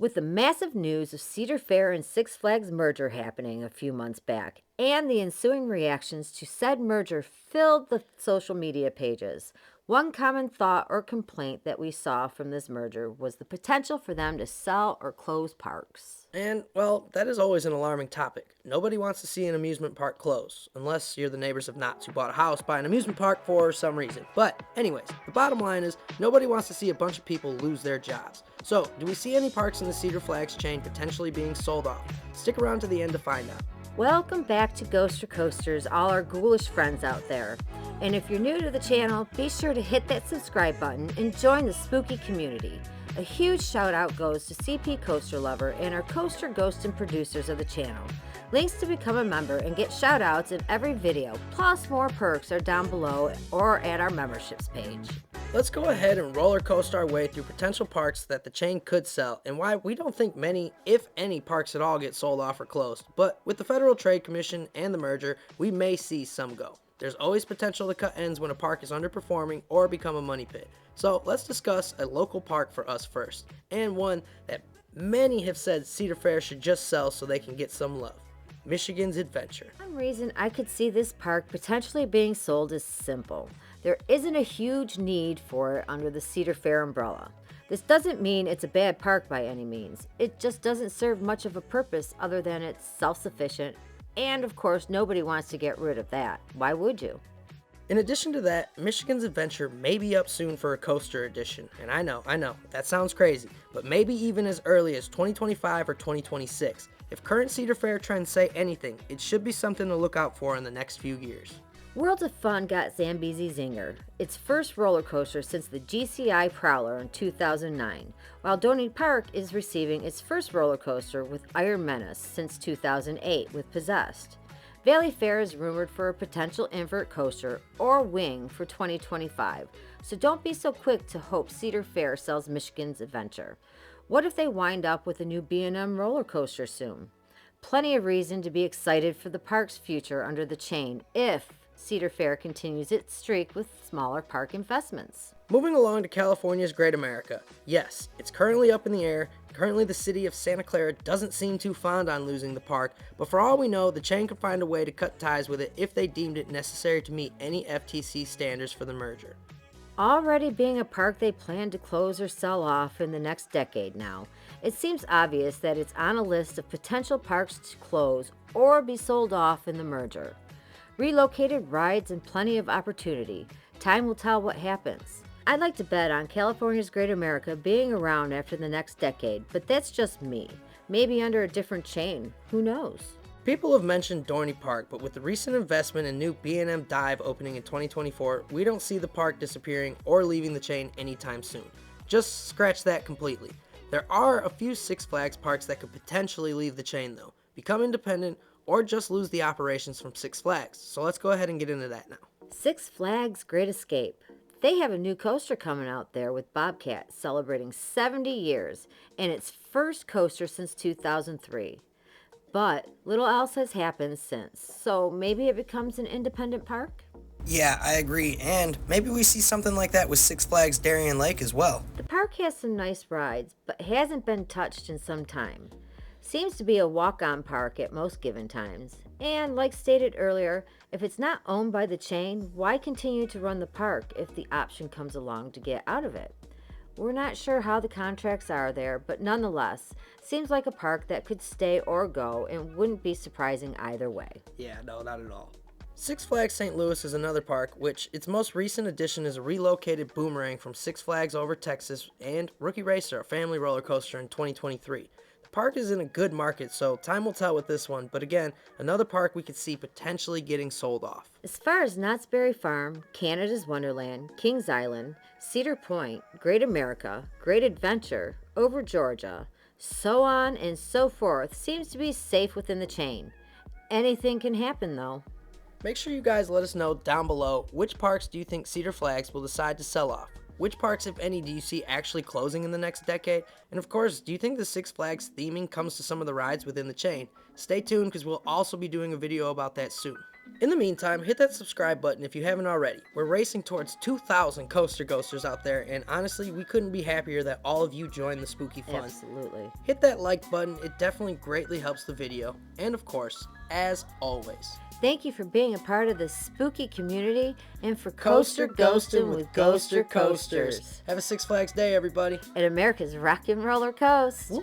With the massive news of Cedar Fair and Six Flags merger happening a few months back, and the ensuing reactions to said merger filled the social media pages, one common thought or complaint that we saw from this merger was the potential for them to sell or close parks. And, well, that is always an alarming topic. Nobody wants to see an amusement park close, unless you're the neighbors of Knots who bought a house by an amusement park for some reason. But, anyways, the bottom line is nobody wants to see a bunch of people lose their jobs. So, do we see any parks in the Cedar Flags chain potentially being sold off? Stick around to the end to find out. Welcome back to Ghoster Coasters, all our ghoulish friends out there. And if you're new to the channel, be sure to hit that subscribe button and join the spooky community. A huge shout out goes to CP Coaster Lover and our coaster ghost and producers of the channel. Links to become a member and get shout outs in every video, plus more perks are down below or at our memberships page. Let's go ahead and roller coaster our way through potential parks that the chain could sell and why we don't think many, if any, parks at all get sold off or closed. But with the Federal Trade Commission and the merger, we may see some go. There's always potential to cut ends when a park is underperforming or become a money pit. So let's discuss a local park for us first, and one that many have said Cedar Fair should just sell so they can get some love. Michigan's Adventure. One reason I could see this park potentially being sold is simple. There isn't a huge need for it under the Cedar Fair umbrella. This doesn't mean it's a bad park by any means. It just doesn't serve much of a purpose other than it's self-sufficient, and of course nobody wants to get rid of that. Why would you? In addition to that, Michigan's Adventure may be up soon for a coaster edition, and I know, that sounds crazy, but maybe even as early as 2025 or 2026. If current Cedar Fair trends say anything, it should be something to look out for in the next few years. World of Fun got Zambezi Zinger, its first roller coaster since the GCI Prowler in 2009, while Dorney Park is receiving its first roller coaster with Iron Menace since 2008 with Possessed. Valley Fair is rumored for a potential invert coaster or wing for 2025, so don't be so quick to hope Cedar Fair sells Michigan's Adventure. What if they wind up with a new B&M roller coaster soon? Plenty of reason to be excited for the park's future under the chain if Cedar Fair continues its streak with smaller park investments. Moving along to California's Great America. Yes, it's currently up in the air. Currently, the city of Santa Clara doesn't seem too fond on losing the park, but for all we know, the chain could find a way to cut ties with it if they deemed it necessary to meet any FTC standards for the merger. Already being a park they plan to close or sell off in the next decade now, it seems obvious that it's on a list of potential parks to close or be sold off in the merger. Relocated rides and plenty of opportunity. Time will tell what happens. I'd like to bet on California's Great America being around after the next decade, but that's just me. Maybe under a different chain. Who knows? People have mentioned Dorney Park, but with the recent investment in new B&M Dive opening in 2024, we don't see the park disappearing or leaving the chain anytime soon. Just scratch that completely. There are a few Six Flags parks that could potentially leave the chain though, become independent, or just lose the operations from Six Flags. So let's go ahead and get into that now. Six Flags Great Escape. They have a new coaster coming out there with Bobcat celebrating 70 years and its first coaster since 2003. But little else has happened since, so maybe it becomes an independent park? Yeah, I agree, and maybe we see something like that with Six Flags Darien Lake as well. The park has some nice rides, but hasn't been touched in some time. Seems to be a walk-on park at most given times. And like stated earlier, if it's not owned by the chain, why continue to run the park if the option comes along to get out of it? We're not sure how the contracts are there, but nonetheless, seems like a park that could stay or go and wouldn't be surprising either way. Yeah, no, not at all. Six Flags St. Louis is another park, which its most recent addition is a relocated Boomerang from Six Flags over Texas and Rookie Racer, a family roller coaster in 2023. The park is in a good market, so time will tell with this one, but again, another park we could see potentially getting sold off. As far as Knott's Berry Farm, Canada's Wonderland, Kings Island, Cedar Point, Great America, Great Adventure, Over Georgia, so on and so forth, seems to be safe within the chain. Anything can happen though. Make sure you guys let us know down below which parks do you think Cedar Flags will decide to sell off. Which parks, if any, do you see actually closing in the next decade? And of course, do you think the Six Flags theming comes to some of the rides within the chain? Stay tuned because we'll also be doing a video about that soon. In the meantime, hit that subscribe button if you haven't already. We're racing towards 2,000 coaster ghosters out there, and honestly, we couldn't be happier that all of you joined the spooky fun. Absolutely. Hit that like button, it definitely greatly helps the video. And of course, as always, Thank you for being a part of this spooky community and for Coaster Ghosting with Ghoster Coasters. Have a Six Flags day, everybody. At America's Rock and Roller Coast. Woo!